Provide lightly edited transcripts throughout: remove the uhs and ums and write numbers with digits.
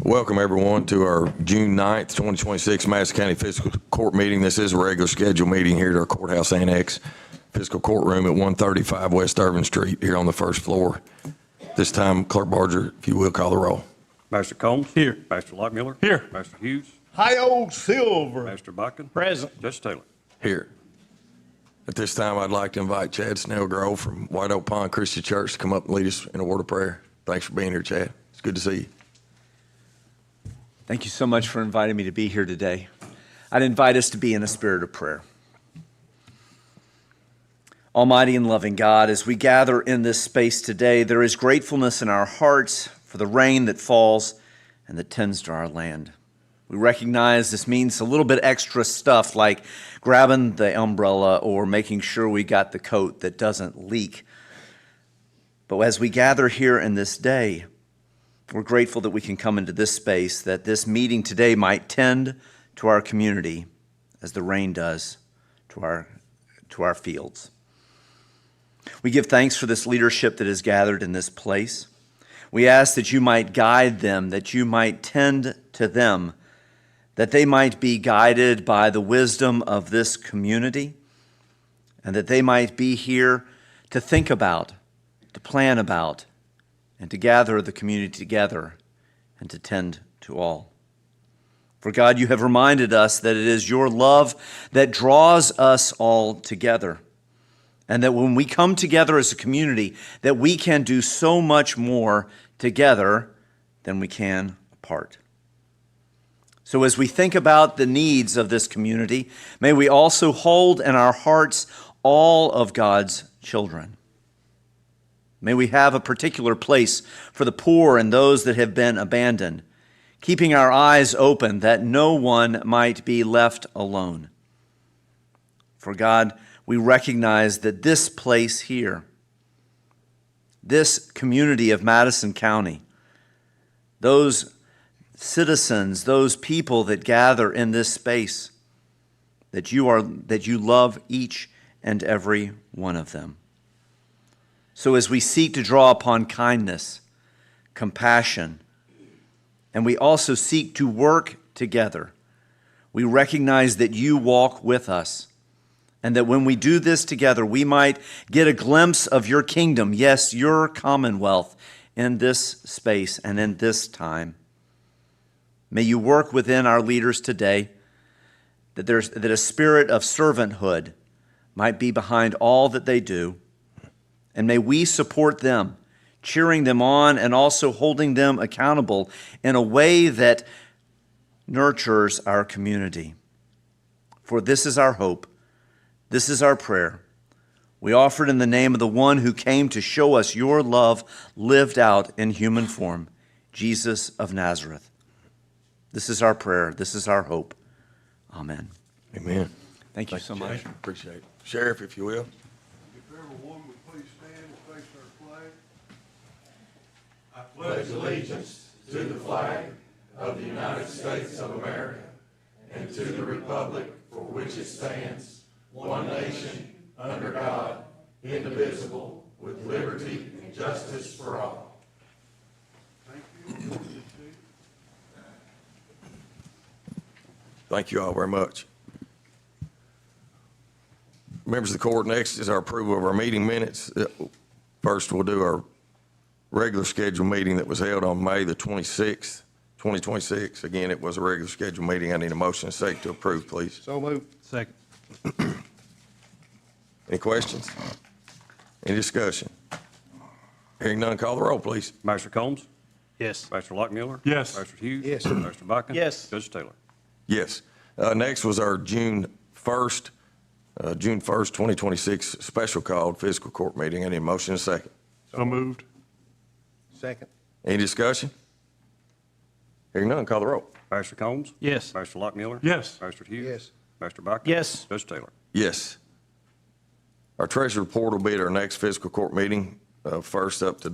Welcome, everyone, to our June 9th, 2026 Madison County Fiscal Court meeting. This is a regular scheduled meeting here at our courthouse annex, fiscal courtroom at 135 West Irvin Street here on the first floor. This time, Clerk Barger, if you will, call the roll. Master Combs. Here. Master Lockmiller. Here. Master Hughes. Hi, old Silver. Master Bakken. Present. Judge Taylor. Here. At this time, I'd like to invite Chad Snellgrove from White Oak Pond Christian Church to come up and lead us in a word of prayer. Thanks for being here, Chad. It's good to see you. Thank you so much for inviting me to be here today. I'd invite us to be in a spirit of prayer. Almighty and loving God, as we gather in this space today, there is gratefulness in our hearts for the rain that falls and that tends to our land. We recognize this means a little bit extra stuff like grabbing the umbrella or making sure we got the coat that doesn't leak. But as we gather here in this day, we're grateful that we can come into this space, that this meeting today might tend to our community as the rain does to our fields. We give thanks for this leadership that is gathered in this place. We ask that you might guide them, that you might tend to them, that they might be guided by the wisdom of this community, and that they might be here to think about, to plan about, and to gather the community together and to tend to all. For God, you have reminded us that it is your love that draws us all together, and that when we come together as a community, that we can do so much more together than we can apart. So as we think about the needs of this community, may we also hold in our hearts all of God's children. May we have a particular place for the poor and those that have been abandoned, keeping our eyes open that no one might be left alone. For God, we recognize that this place here, this community of Madison County, those citizens, those people that gather in this space, that you love each and every one of them. So as we seek to draw upon kindness, compassion, and we also seek to work together, we recognize that you walk with us, and that when we do this together, we might get a glimpse of your kingdom, yes, your commonwealth, in this space and in this time. May you work within our leaders today, that a spirit of servanthood might be behind all that they do. And may we support them, cheering them on and also holding them accountable in a way that nurtures our community. For this is our hope. This is our prayer. We offer it in the name of the one who came to show us your love lived out in human form, Jesus of Nazareth. This is our prayer. This is our hope. Amen. Amen. Thank you so much. Appreciate it. Sheriff, if you will. If everyone would please stand and face our flag. I pledge allegiance to the flag of the United States of America and to the republic for which it stands, one nation, under God, indivisible, with liberty and justice for all. Thank you. Thank you all very much. Members of the court, next is our approval of our meeting minutes. First, we'll do our regular scheduled meeting that was held on May the 26th, 2026. Again, it was a regular scheduled meeting. I need a motion and a second to approve, please. So moved. Second. Any questions? Any discussion? Hearing none, call the roll, please. Master Combs. Yes. Master Lockmiller. Yes. Master Hughes. Yes. Master Bakken. Yes. Judge Taylor. Yes. Next was our June 1st, 2026 special called fiscal court meeting. I need a motion and a second. So moved. Second. Any discussion? Hearing none, call the roll. Master Combs. Yes. Master Lockmiller. Yes. Master Hughes. Yes. Master Bakken. Yes. Judge Taylor. Yes. Our treasury report will be at our next fiscal court meeting. First order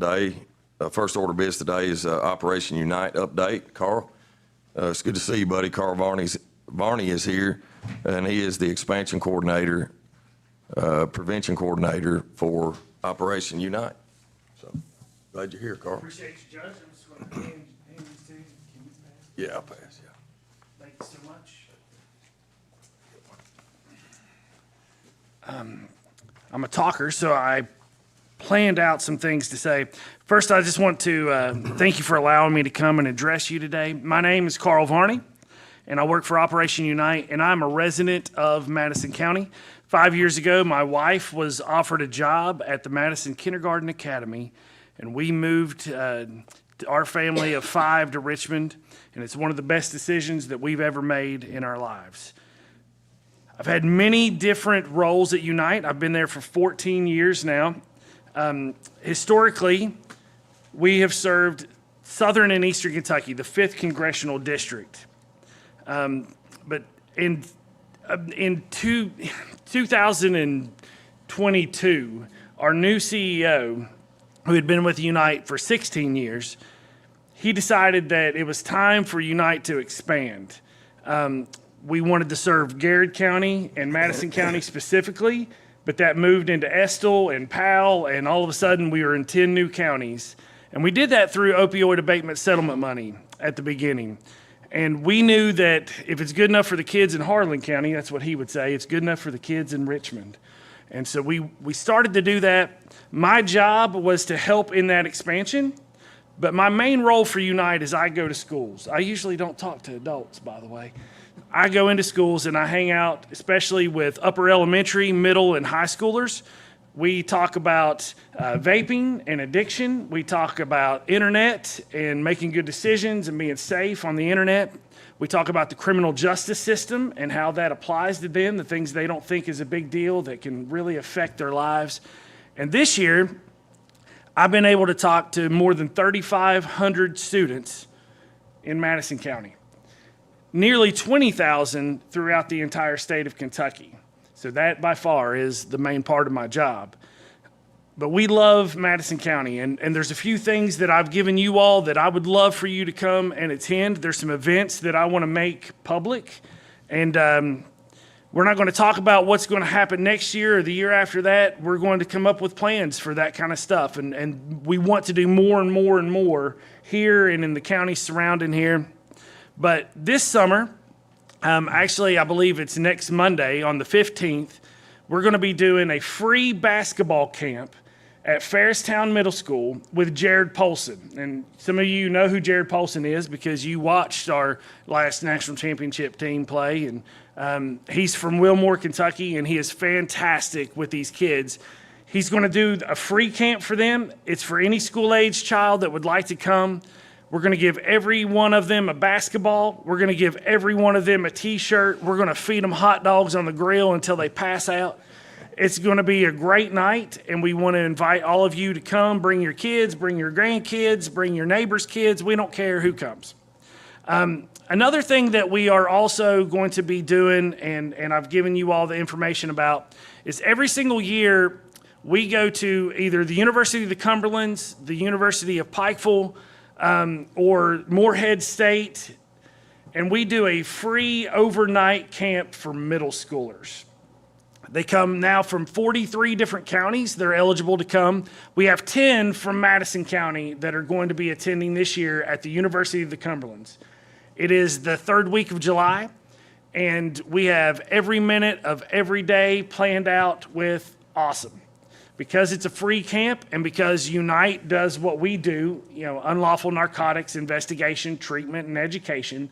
of business today is Operation Unite update. Carl, it's good to see you, buddy. Carl Varney is here, and he is the expansion coordinator, prevention coordinator for Operation Unite. So glad you're here, Carl. Appreciate you, Judge. I'm just going to hand these to you. Yeah, I'll pass, yeah. Thank you so much. I'm a talker, so I planned out some things to say. First, I just want to thank you for allowing me to come and address you today. My name is Carl Varney, and I work for Operation Unite, and I'm a resident of Madison County. 5 years ago, my wife was offered a job at the Madison Kindergarten Academy, and we moved our family of 5 to Richmond, and it's one of the best decisions that we've ever made in our lives. I've had many different roles at Unite. I've been there for 14 years now. Historically, we have served Southern and Eastern Kentucky, the 5th Congressional District. But in 2022, our new CEO, who had been with Unite for 16 years, he decided that it was time for Unite to expand. We wanted to serve Garrett County and Madison County specifically, but that moved into Estill and Powell, and all of a sudden we were in 10 new counties. And we did that through opioid abatement settlement money at the beginning. And we knew that if it's good enough for the kids in Harlan County, that's what he would say, it's good enough for the kids in Richmond. And so we started to do that. My job was to help in that expansion, but my main role for Unite is I go to schools. I usually don't talk to adults, by the way. I go into schools and I hang out, especially with upper elementary, middle, and high schoolers. We talk about vaping and addiction. We talk about internet and making good decisions and being safe on the internet. We talk about the criminal justice system and how that applies to them, the things they don't think is a big deal that can really affect their lives. And this year, I've been able to talk to more than 3,500 students in Madison County. Nearly 20,000 throughout the entire state of Kentucky. So that by far is the main part of my job. But we love Madison County, and there's a few things that I've given you all that I would love for you to come and attend. There's some events that I want to make public, and we're not going to talk about what's going to happen next year or the year after that. We're going to come up with plans for that kind of stuff, and we want to do more and more and more here and in the county surrounding here. But this summer, actually, I believe it's next Monday on the 15th, we're going to be doing a free basketball camp at Fairstown Middle School with Jared Polson. And some of you know who Jared Polson is because you watched our last national championship team play. And he's from Wilmore, Kentucky, and he is fantastic with these kids. He's going to do a free camp for them. It's for any school-age child that would like to come. We're going to give every one of them a basketball. We're going to give every one of them a T-shirt. We're going to feed them hot dogs on the grill until they pass out. It's going to be a great night, and we want to invite all of you to come. Bring your kids, bring your grandkids, bring your neighbors' kids. We don't care who comes. Another thing that we are also going to be doing, and I've given you all the information about, is every single year we go to either the University of the Cumberlands, the University of Pikeville, or Morehead State, and we do a free overnight camp for middle schoolers. They come now from 43 different counties. They're eligible to come. We have 10 from Madison County that are going to be attending this year at the University of the Cumberlands. It is the 3rd week of July, and we have every minute of every day planned out with awesome. Because it's a free camp and because Unite does what we do, unlawful narcotics investigation, treatment, and education,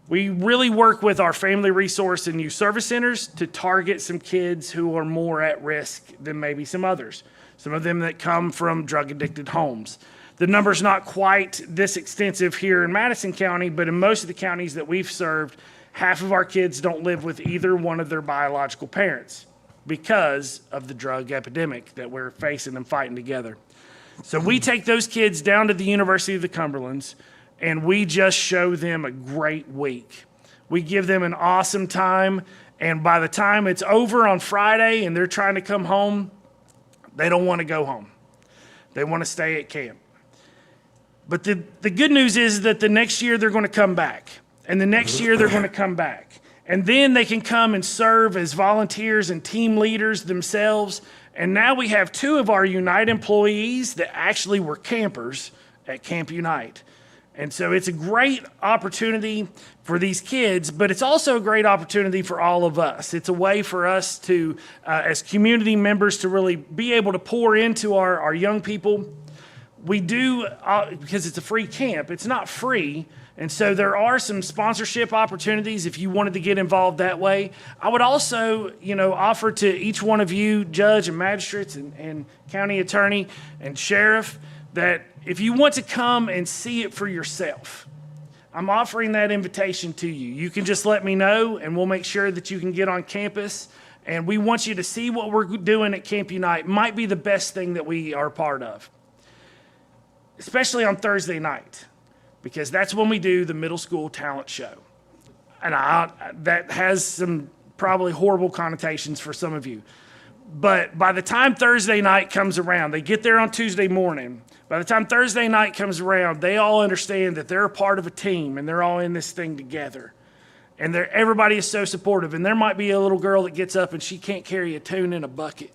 we really work with our family resource and youth service centers to target some kids who are more at risk than maybe some others. Some of them that come from drug-addicted homes. The number's not quite this extensive here in Madison County, but in most of the counties that we've served, half of our kids don't live with either one of their biological parents, because of the drug epidemic that we're facing and fighting together. So we take those kids down to the University of the Cumberlands, and we just show them a great week. We give them an awesome time, and by the time it's over on Friday and they're trying to come home, they don't want to go home. They want to stay at camp. But the good news is that the next year they're going to come back, and the next year they're going to come back. And then they can come and serve as volunteers and team leaders themselves. And now we have 2 of our Unite employees that actually were campers at Camp Unite. And so it's a great opportunity for these kids, but it's also a great opportunity for all of us. It's a way for us to, as community members, to really be able to pour into our young people. We do, because it's a free camp, it's not free. And so there are some sponsorship opportunities if you wanted to get involved that way. I would also, offer to each one of you, judge and magistrates and county attorney and sheriff, that if you want to come and see it for yourself, I'm offering that invitation to you. You can just let me know, and we'll make sure that you can get on campus. And we want you to see what we're doing at Camp Unite. Might be the best thing that we are part of, especially on Thursday night, because that's when we do the middle school talent show. And that has some probably horrible connotations for some of you. But by the time Thursday night comes around, they get there on Tuesday morning. By the time Thursday night comes around, they all understand that they're a part of a team and they're all in this thing together. And everybody is so supportive. And there might be a little girl that gets up and she can't carry a tune in a bucket.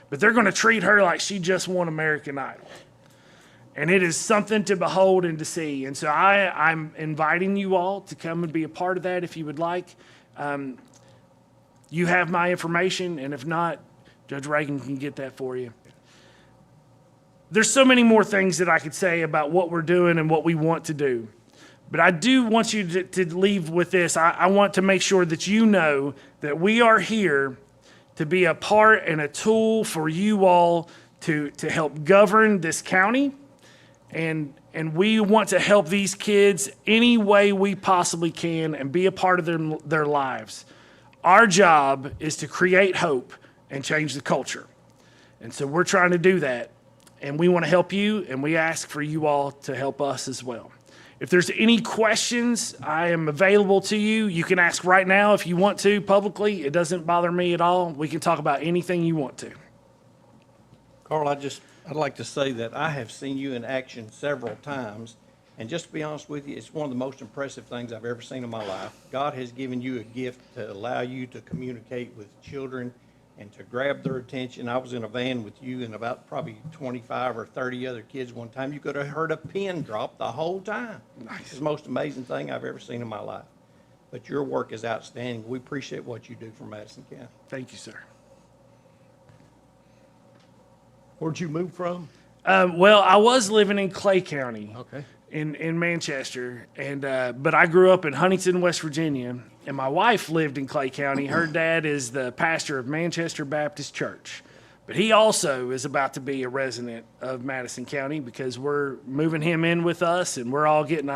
But they're going to treat her like she just won American Idol. And it is something to behold and to see. And so I'm inviting you all to come and be a part of that if you would like. You have my information, and if not, Judge Reagan can get that for you. There's so many more things that I could say about what we're doing and what we want to do. But I do want you to leave with this. I want to make sure that you know that we are here to be a part and a tool for you all to help govern this county. And we want to help these kids any way we possibly can and be a part of their lives. Our job is to create hope and change the culture. And so we're trying to do that. And we want to help you, and we ask for you all to help us as well. If there's any questions, I am available to you. You can ask right now if you want to publicly. It doesn't bother me at all. We can talk about anything you want to. Carl, I'd like to say that I have seen you in action several times, and just to be honest with you, it's one of the most impressive things I've ever seen in my life. God has given you a gift to allow you to communicate with children and to grab their attention. I was in a van with you and about probably 25 or 30 other kids one time. You could have heard a pin drop the whole time. Nice. It's the most amazing thing I've ever seen in my life. But your work is outstanding. We appreciate what you do for Madison County. Thank you, sir. Where'd you move from? Well, I was living in Clay County. Okay. In Manchester, but I grew up in Huntington, West Virginia, and my wife lived in Clay County. Her dad is the pastor of Manchester Baptist Church, but he also is about to be a resident of Madison County because we're moving him in with us, and we're all getting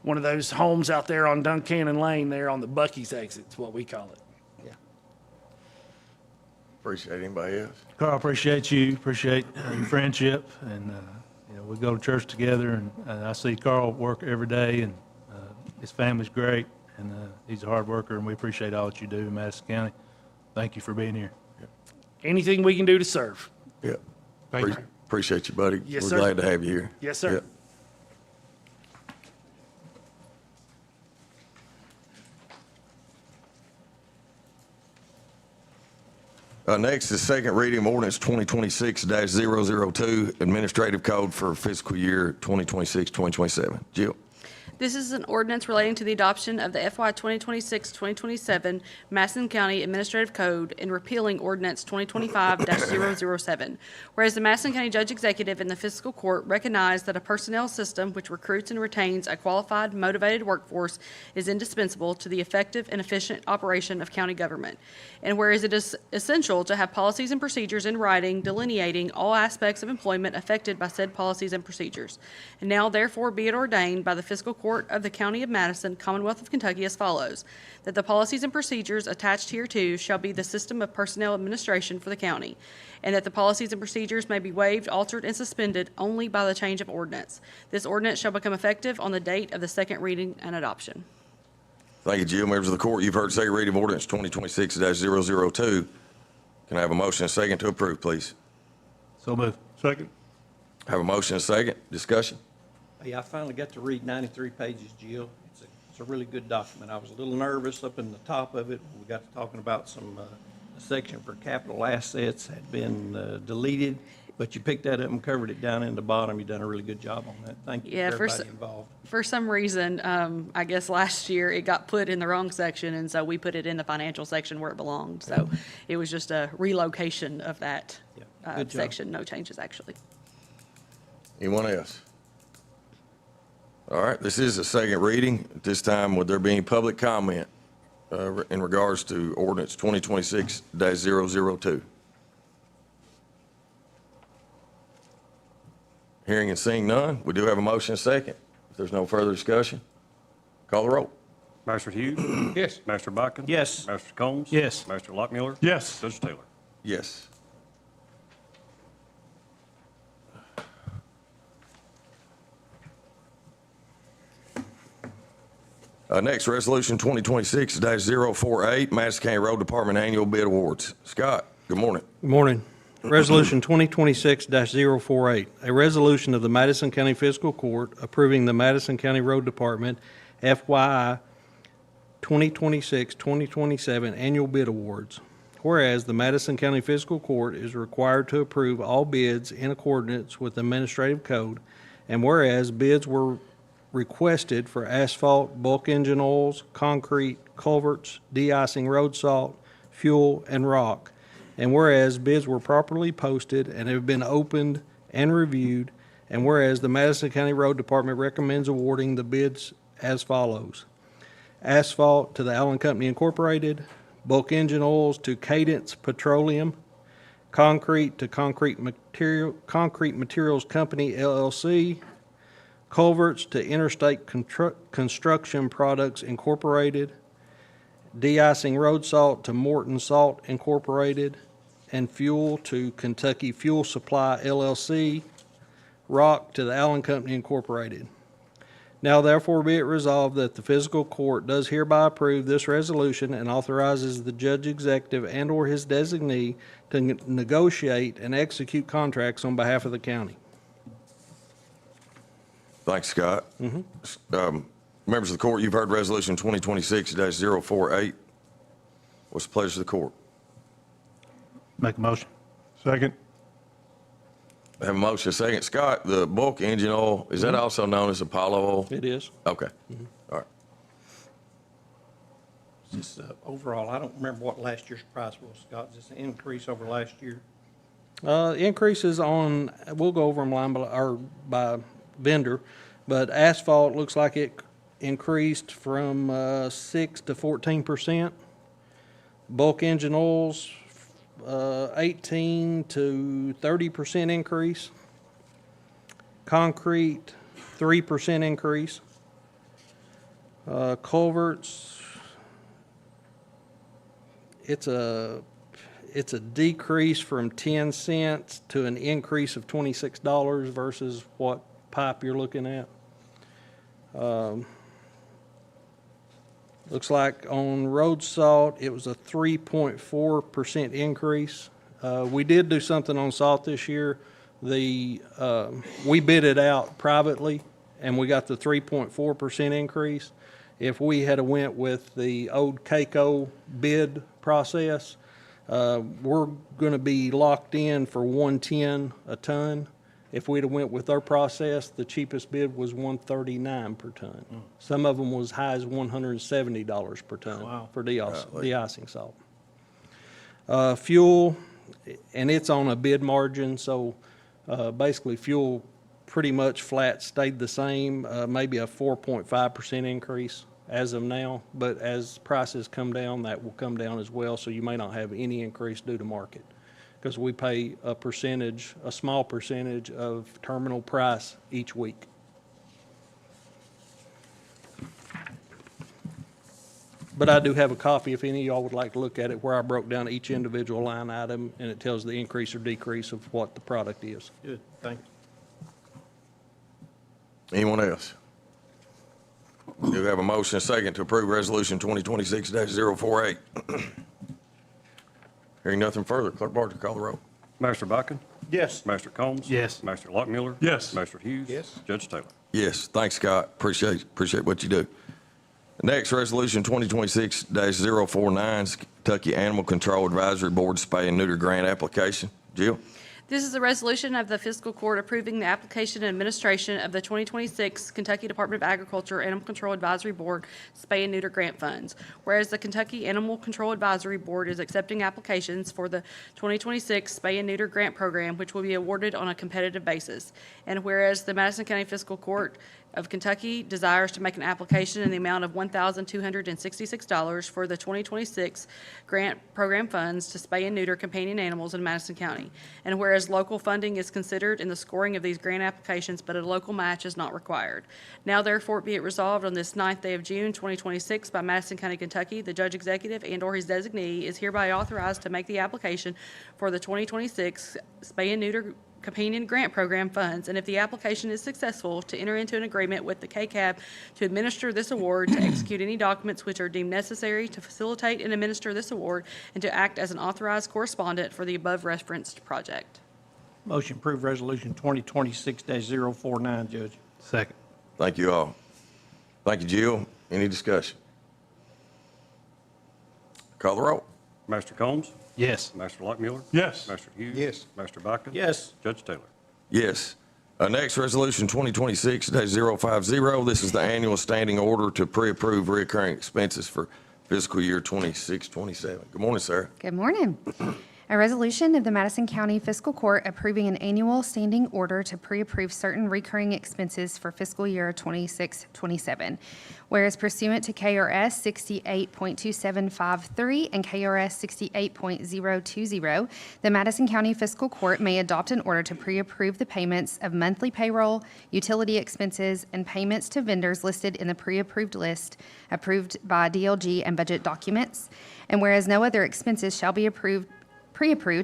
one of those homes out there on Duncannon Lane there on the Buc-ee's exit, is what we call it. Yeah. Appreciate anybody else. Carl, appreciate you, appreciate your friendship, and we go to church together, and I see Carl work every day, and his family's great, and he's a hard worker, and we appreciate all that you do in Madison County. Thank you for being here. Anything we can do to serve. Yeah. Thank you. Appreciate you, buddy. Yes, We're sir. glad to have you here. Yes, sir. Next is second reading of ordinance 2026-002, Administrative Code for fiscal year 2026-2027. Jill? This is an ordinance relating to the adoption of the FY 2026-2027 Madison County Administrative Code and repealing ordinance 2025-007. Whereas the Madison County Judge Executive and the Fiscal Court recognize that a personnel system which recruits and retains a qualified, motivated workforce is indispensable to the effective and efficient operation of county government. And whereas it is essential to have policies and procedures in writing delineating all aspects of employment affected by said policies and procedures. And now therefore be it ordained by the Fiscal Court of the County of Madison, Commonwealth of Kentucky as follows, that the policies and procedures attached hereto shall be the system of personnel administration for the county, and that the policies and procedures may be waived, altered, and suspended only by the change of ordinance. This ordinance shall become effective on the date of the second reading and adoption. Thank you, Jill. Members of the court, you've heard second reading of ordinance 2026-002. Can I have a motion and a second to approve, please? So move. Second. Have a motion and a second. Discussion? Hey, I finally got to read 93 pages, Jill. It's a really good document. I was a little nervous up in the top of it. We got to talking about some, a section for capital assets had been deleted, But you picked that up and covered it down in the bottom. You've done a really good job on that. Thank you Yeah, for for everybody s- involved. For some reason, I guess last year it got put in the wrong section, and so we put it in the financial section where it belonged. So it was just a relocation of that Yeah, good job. section, no changes actually. Anyone else? All right, this is a second reading. At this time, would there be any public comment in regards to ordinance 2026-002? Hearing and seeing none, we do have a motion and a second. If there's no further discussion, call the roll. Master Hughes. Yes. Master Botkin. Yes. Master Combs. Yes. Master Lockmiller. Yes. Judge Taylor. Yes. Next, Resolution 2026-048, Madison County Road Department Annual Bid Awards. Scott, good morning. Good morning. Resolution 2026-048, a resolution of the Madison County Fiscal Court approving the Madison County Road Department FYI 2026-2027 Annual Bid Awards. Whereas the Madison County Fiscal Court is required to approve all bids in accordance with the administrative code, and whereas bids were requested for asphalt, bulk engine oils, concrete, culverts, de-icing road salt, fuel, and rock. And whereas bids were properly posted and have been opened and reviewed, and whereas the Madison County Road Department recommends awarding the bids as follows. Asphalt to the Allen Company Incorporated, bulk engine oils to Cadence Petroleum, concrete to Concrete Materials Company LLC, culverts to Interstate Construction Products Incorporated, de-icing road salt to Morton Salt Incorporated, and fuel to Kentucky Fuel Supply LLC, rock to the Allen Company Incorporated. Now therefore be it resolved that the fiscal court does hereby approve this resolution and authorizes the judge executive and/or his designee to negotiate and execute contracts on behalf of the county. Thanks, Scott. Members of the court, you've heard Resolution 2026-048. What's the pleasure of the court? Make a motion. Second. I have a motion, a second. Scott, the bulk engine oil, is that also known as Apollo oil? It is. Okay. All right. Just overall, I don't remember what last year's price was, Scott. Is this an increase over last year? Increases on, we'll go over them line by, or by vendor, but asphalt looks like it increased from 6 to 14%. Bulk engine oils, 18 to 30% increase. Concrete, 3% increase. Culverts, it's a decrease from 10 cents to an increase of $26 versus what pipe you're looking at. Looks like on road salt, it was a 3.4% increase. We did do something on salt this year. We bid it out privately, and we got the 3.4% increase. If we had went with the old CAECO bid process, we're going to be locked in for $110 a ton. If we'd have went with our process, the cheapest bid was $139 per ton. Some of them was as high as $170 per ton Wow. for de-icing salt. Fuel, and it's on a bid margin, so basically fuel pretty much flat stayed the same, maybe a 4.5% increase as of now, but as prices come down, that will come down as well, so you may not have any increase due to market, because we pay a percentage, a small percentage of terminal price each week. But I do have a copy if any of y'all would like to look at it, where I broke down each individual line item, and it tells the increase or decrease of what the product is. Good, thank you. Anyone else? We do have a motion, a second, to approve Resolution 2026-048. Hearing nothing further, Clerk Barger, call the roll. Master Botkin. Yes. Master Combs. Yes. Master Lockmiller. Yes. Master Hughes. Yes. Judge Taylor. Yes, thanks, Scott. Appreciate what you do. Next, Resolution 2026-049, Kentucky Animal Control Advisory Board Spay and Neuter Grant Application. Jill? This is a resolution of the Fiscal Court approving the application and administration of the 2026 Kentucky Department of Agriculture Animal Control Advisory Board Spay and Neuter Grant Funds. Whereas the Kentucky Animal Control Advisory Board is accepting applications for the 2026 Spay and Neuter Grant Program, which will be awarded on a competitive basis. And whereas the Madison County Fiscal Court of Kentucky desires to make an application in the amount of $1,266 for the 2026 grant program funds to spay and neuter companion animals in Madison County. And whereas local funding is considered in the scoring of these grant applications, but a local match is not required. Now therefore be it resolved on this 9th day of June, 2026 by Madison County, Kentucky, the judge executive and/or his designee is hereby authorized to make the application for the 2026 spay and neuter companion grant program funds, and if the application is successful, to enter into an agreement with the KCAB to administer this award, to execute any documents which are deemed necessary to facilitate and administer this award, and to act as an authorized correspondent for the above referenced project. Motion approved resolution 2026-049, Judge. Second. Thank you all. Thank you, Jill. Any discussion? Call the roll. Master Combs? Yes. Master Lockmuller? Yes. Master Hughes? Yes. Master Botkin? Yes. Judge Taylor? Yes. Next, Resolution 2026-050. This is the annual standing order to pre-approve recurring expenses for fiscal year 26-27. Good morning, Sarah. Good morning. A resolution of the Madison County Fiscal Court approving an annual standing order to pre-approve certain recurring expenses for fiscal year 26-27. Whereas pursuant to KRS 68.2753 and KRS 68.020, the Madison County Fiscal Court may adopt an order to pre-approve the payments of monthly payroll, utility expenses, and payments to vendors listed in the pre-approved list approved by DLG and budget documents. And whereas no other expenses shall be pre-approved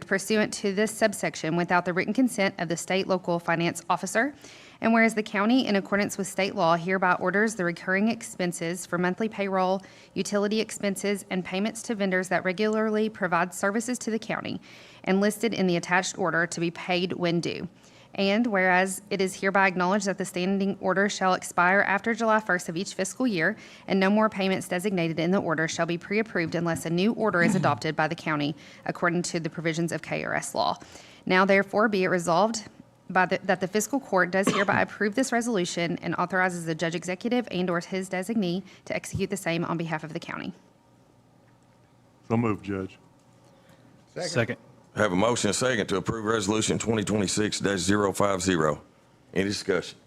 pursuant to this subsection without the written consent of the state local finance officer. And whereas the county, in accordance with state law, hereby orders the recurring expenses for monthly payroll, utility expenses, and payments to vendors that regularly provide services to the county and listed in the attached order to be paid when due. And whereas it is hereby acknowledged that the standing order shall expire after July 1st of each fiscal year, and no more payments designated in the order shall be pre-approved unless a new order is adopted by the county according to the provisions of KRS law. Now therefore be it resolved that the fiscal court does hereby approve this resolution and authorizes the judge executive and/or his designee to execute the same on behalf of the county. So moved, Judge. Second. Have a motion and a second to approve Resolution 2026-050. Any discussion?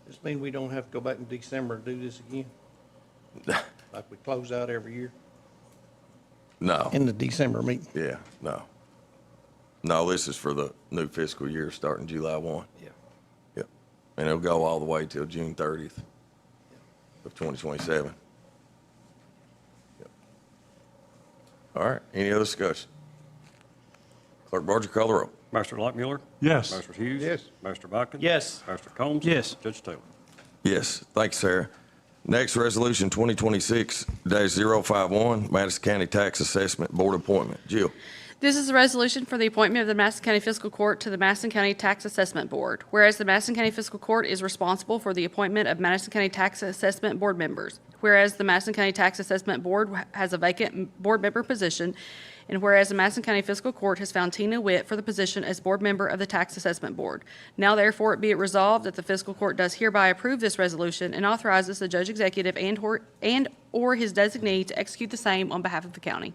Does this mean we don't have to go back in December and do this again? Like we close out every year No. in the December meeting? Yeah, no. No, this is for the new fiscal year starting July 1. Yeah. Yep. And it'll go all the way till June 30th of 2027. Yep. All right, any other discussion? Clerk Barger, call the roll. Master Lockmuller? Yes. Master Hughes? Yes. Master Botkin? Yes. Master Combs? Yes. Judge Taylor? Yes, thank you, Sarah. Next, Resolution 2026-051, Madison County Tax Assessment Board appointment. Jill. This is a resolution for the appointment of the Madison County Fiscal Court to the Madison County Tax Assessment Board. Whereas the Madison County Fiscal Court is responsible for the appointment of Madison County Tax Assessment Board members. Whereas the Madison County Tax Assessment Board has a vacant board member position. And whereas the Madison County Fiscal Court has found Tina Witt for the position as board member of the Tax Assessment Board. Now therefore be it resolved that the Fiscal Court does hereby approve this resolution and authorizes the judge executive and/or his designee to execute the same on behalf of the county.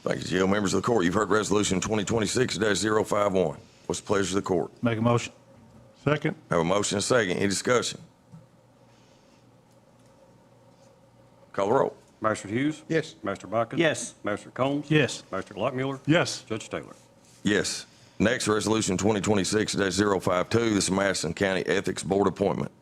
Thank you, Jill. Members of the court, you've heard Resolution 2026-051. What's the pleasure of the court? Make a motion. Second. Have a motion and a second. Any discussion? Call the roll. Master Hughes? Yes. Master Botkin? Yes. Master Combs? Yes. Master Lockmuller? Yes. Judge Taylor? Yes. Next, Resolution 2026-052. This is Madison County Ethics Board appointment.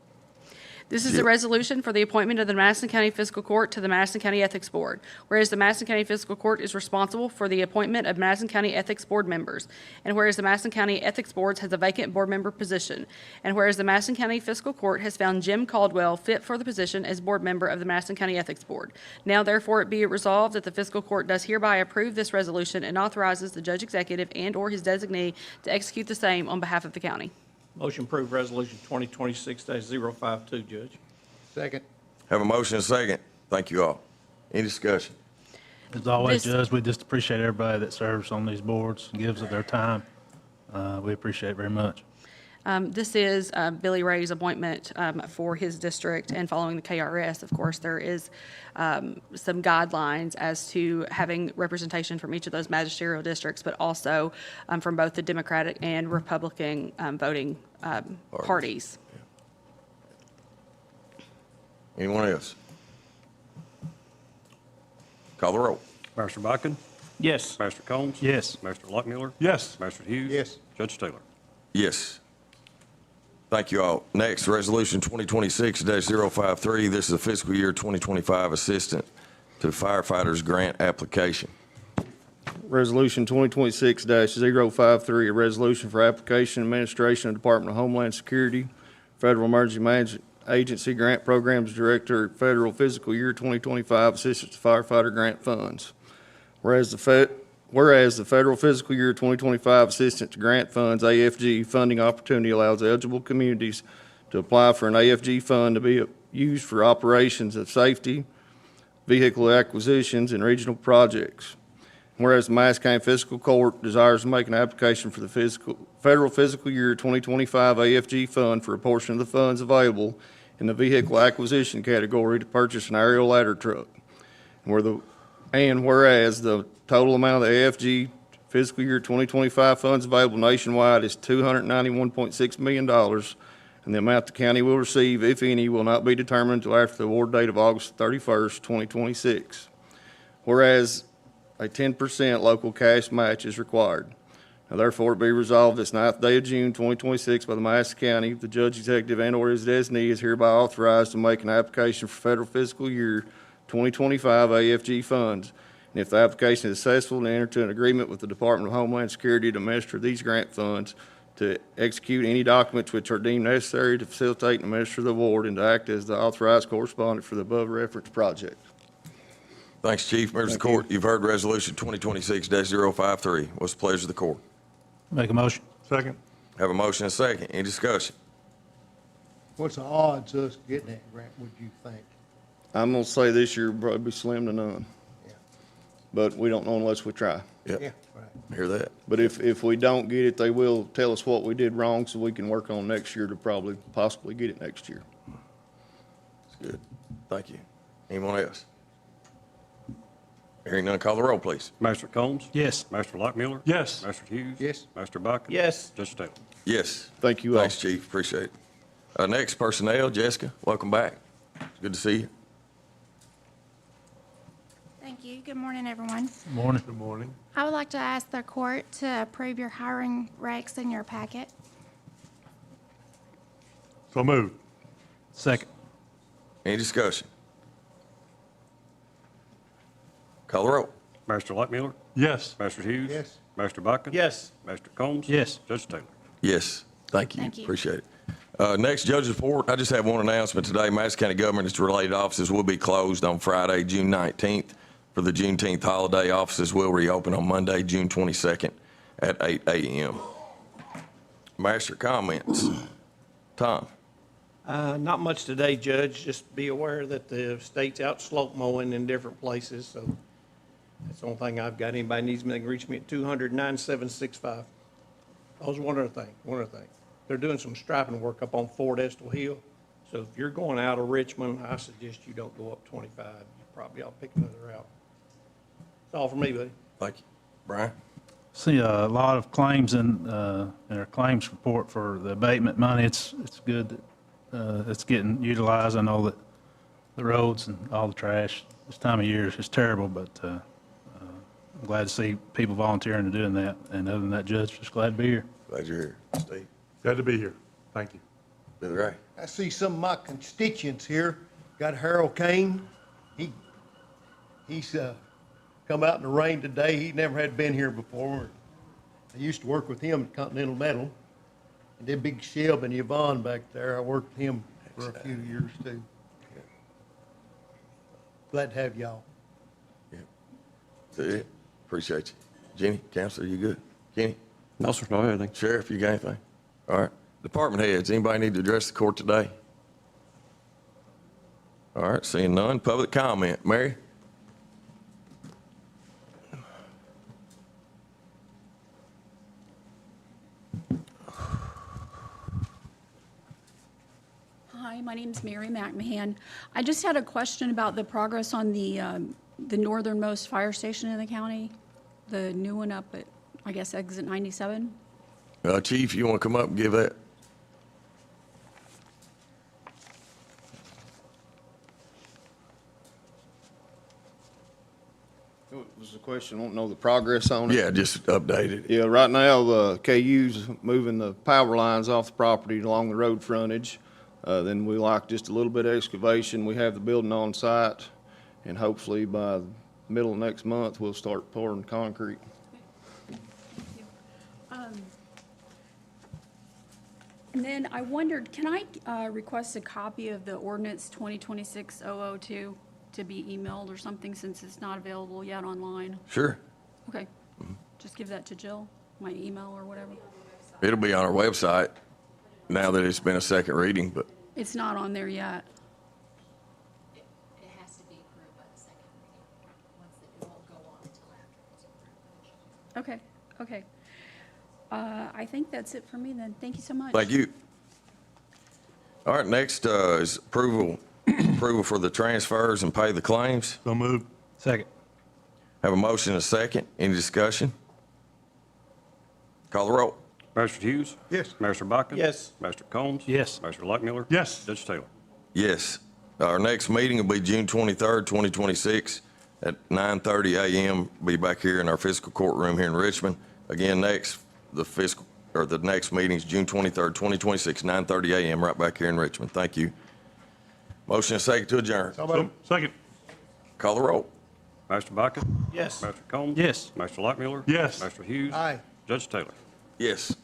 This is a resolution for the appointment of the Madison County Fiscal Court to the Madison County Ethics Board. Whereas the Madison County Fiscal Court is responsible for the appointment of Madison County Ethics Board members. And whereas the Madison County Ethics Board has a vacant board member position. And whereas the Madison County Fiscal Court has found Jim Caldwell fit for the position as board member of the Madison County Ethics Board. Now therefore be it resolved that the Fiscal Court does hereby approve this resolution and authorizes the judge executive and/or his designee to execute the same on behalf of the county. Motion approved resolution 2026-052, Judge. Second. Have a motion and a second. Thank you all. Any discussion? As always, This- Judge, we just appreciate everybody that serves on these boards and gives of their time. We appreciate it very much. This is Billy Ray's appointment for his district, and following the KRS, of course, there is some guidelines as to having representation from each of those magisterial districts, but also from both the Democratic and Republican voting parties. Anyone else? Call the roll. Master Botkin, Yes. Master Combs. Yes. Master Lockmuller. Yes. Master Hughes. Yes. Judge Taylor. Yes. Thank you all. Next, Resolution 2026-053. This is a fiscal year 2025 assistant to firefighters grant application. Resolution 2026-053, a resolution for application and administration of Department of Homeland Security, Federal Emergency Management Agency Grant Programs Director, Federal Fiscal Year 2025 Assistance to Firefighter Grant Funds. Whereas the Federal Fiscal Year 2025 Assistance to Grant Funds, AFG, funding opportunity allows eligible communities to apply for an AFG fund to be used for operations of safety, vehicle acquisitions, and regional projects. Whereas the Madison County Fiscal Court desires to make an application for the Federal Fiscal Year 2025 AFG Fund for a portion of the funds available in the vehicle acquisition category to purchase an aerial ladder truck. Whereas the total amount of the AFG Fiscal Year 2025 funds available nationwide is $291.6 million, and the amount the county will receive, if any, will not be determined until after the award date of August 31st, 2026. Whereas a 10% local cash match is required. Now therefore, it be resolved this 9th day of June, 2026 by the Madison County, the judge executive and/or his designee is hereby authorized to make an application for federal fiscal year 2025 AFG funds. And if the application is successful, then enter into an agreement with the Department of Homeland Security to administer these grant funds, to execute any documents which are deemed necessary to facilitate and administer the award, and to act as the authorized correspondent for the above referenced project. Thanks, Chief. Members of the court, you've heard Resolution 2026-053. What's the pleasure of the court? Make a motion. Second. Have a motion and a second. Any discussion? What's the odds of us getting that grant, would you think? I'm gonna say this year will probably be slim to none. Yeah. But we don't know unless we try. Yep. Yeah, right. Hear that? But if we don't get it, they will tell us what we did wrong so we can work on next year to possibly get it next year. That's good. Thank you. Anyone else? Hearing none, call the roll, please. Master Combs. Yes. Master Lockmuller. Yes. Master Hughes. Yes. Master Botkin. Yes. Judge Taylor. Yes. Thank you all. Thanks, Chief. Appreciate it. Next, personnel. Jessica, welcome back. It's good to see you. Thank you. Good morning, everyone. Morning. Good morning. I would like to ask the court to approve your hiring recs in your packet. So moved. Second. Any discussion? Call the roll. Master Lockmuller. Yes. Master Hughes. Yes. Master Botkin. Yes. Master Combs. Yes. Judge Taylor. Yes. Thank you. Thank you. Appreciate it. Next, judge's report. I just have one announcement today. Madison County government and its related offices will be closed on Friday, June 19th. For the Juneteenth holiday, offices will reopen on Monday, June 22nd at 8 a.m. Master comments. Tom. Not much today, Judge. Just be aware that the state's out slope mowing in different places, so that's the only thing I've got. Anybody needs me, they can reach me at 200-9765. That was one other thing. They're doing some striping work up on Fort Estill Hill, so if you're going out of Richmond, I suggest you don't go up 25. You probably ought to pick another route. That's all for me, buddy. Thank you. Brian. See a lot of claims in our claims report for the abatement money. It's good that it's getting utilized. I know that the roads and all the trash this time of year is just terrible, but I'm glad to see people volunteering and doing that. And other than that, Judge, just glad to be here. Glad you're here. Steve. Glad to be here. Thank you. Billy Ray. I see some of my constituents here. Got Harold Kane. He's come out in the rain today. He never had been here before. I used to work with him at Continental Metal. And then Big Sheb and Yvonne back there, I worked with him for a few years too. Glad to have y'all. That's it. Appreciate you. Jenny, Counselor, you good? Kenny? No, sir. No, anything. Sheriff, you got anything? All right. Department heads, anybody need to address the court today? All right, seeing none. Public comment. Mary? my name's Mary McMahon. I just had a question about the progress on the northernmost fire station in the county, the new one up at, I guess, exit 97. Chief, you want to come up and give that? What was the question? I don't know the progress on it. Yeah, just update it. Yeah, right now, KU's moving the power lines off the property along the road frontage. Then we like just a little bit of excavation. We have the building on site, and hopefully by the middle of next month, we'll start pouring concrete. And then I wondered, can I request a copy of the ordinance 2026-002 to be emailed or something since it's not available yet online? Sure. Okay. Just give that to Jill, my email or whatever. It'll be on our website now that it's been a second reading, but It's not on there yet. It has to be approved by the second reading. Once it won't go on until after it's approved. Okay, okay. I think that's it for me then. Thank you so much. thank you. All right, next is approval for the transfers and pay the claims. So moved. Second. Have a motion and a second. Any discussion? Call the roll. Mr. Hughes. Yes. Mr. Buckin. Yes. Mr. Combs. Yes. Mr. Luckmiller. Yes. Judge Taylor. Yes. Our next meeting will be June 23rd, 2026 at 9:30 a.m. Be back here in our fiscal courtroom here in Richmond. Again, the next meeting is June 23rd, 2026, 9:30 a.m. right back here in Richmond. Thank you. Motion and second to adjourn. How about Second. Call the roll. Mr. Buckin. Yes. Mr. Combs. Yes. Mr. Luckmiller. Yes. Mr. Hughes. Aye. Judge Taylor. Yes.